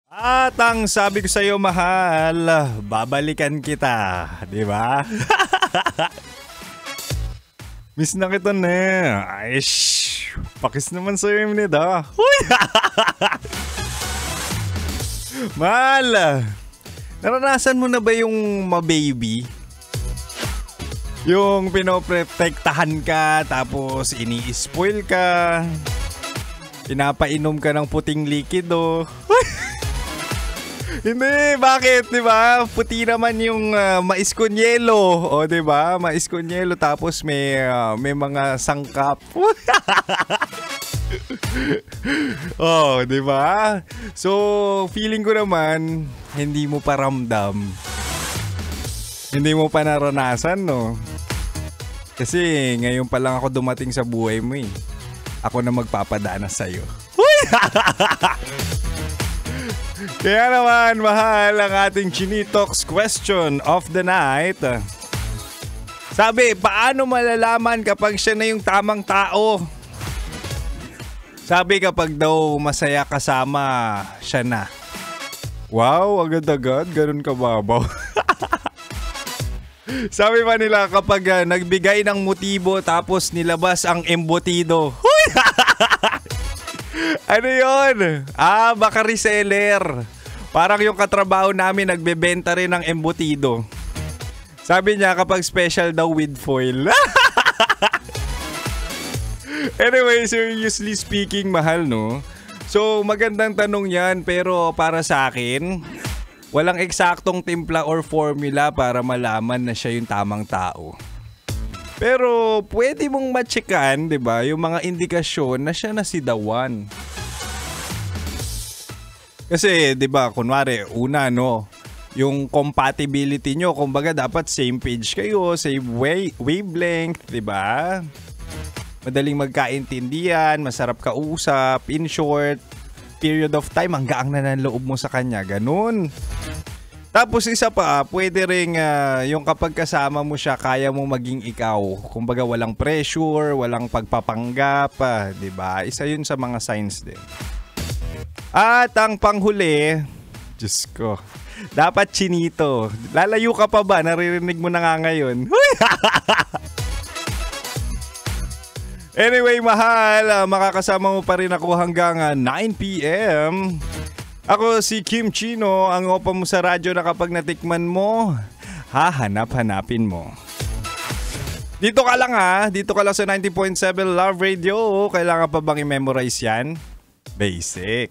At ang sabi ko sa iyo, mahal, babalikan kita, di ba? Miss na kita na. Ay, pakis naman sa iyo nito. Huy! Mahal, naranasan mo na ba yung ma-baby? Yung pinoprotektahan ka, tapos ini-spoil ka, pinapainom ka ng puting likido. Hindi, bakit, 'di ba? Puti naman yung mais con yelo, o 'di ba? Mais con yelo tapos may mga sangkap. Oh, 'di ba? So, feeling ko naman hindi mo pa ramdam. Hindi mo pa naranasan, no? Kasi ngayon pa lang ako dumating sa buhay mo eh. Ako na magpapadanas sa'yo. Kaya naman, mahal, ang ating Chinitox question of the night. Sabi, paano malalaman kapag siya na yung tamang tao? Sabi, kapag daw masaya kasama, siya na. Wow, agad-agad, ganun kababaw. Sabi pa nila, kapag nagbigay ng motibo tapos nilabas ang embutido. Huy! Ano yun? Baka reseller. Parang yung katrabaho namin nagbebenta rin ng embutido. Sabi niya kapag special daw with foil. Anyway, seriously speaking, mahal, no? So, magandang tanong yan, pero para sa akin, walang eksaktong timpla or formula para malaman na siya yung tamang tao. Pero pwede mong matchekan, 'di ba, yung mga indikasyon na siya na si the one. Kasi 'di ba, kunwari, una no, yung compatibility nyo, kumbaga dapat same page kayo, same wavelength, 'di ba? Madaling magkaintindihan, masarap kausap, in short, period of time hanggang na ng loob mo sa kanya, ganun. Tapos isa pa, pwede ring yung kapag kasama mo siya, kaya mo maging ikaw. Kumbaga walang pressure, walang pagpapanggap, 'di ba? Isa 'yun sa mga signs din. At ang panghuli, Diyos ko, dapat chinito. Lalayo ka pa ba? Naririnig mo na nga ngayon. Anyway, mahal, makakasama mo pa rin ako hanggang 9 p.m. Ako si Kim Chino, ang opa mo sa radyo na kapag natikman mo, hahanap-hanapin mo. Dito ka lang dito ka lang sa 90.7 Love Radio. Kailangan pa bang i-memorize yan? Basic.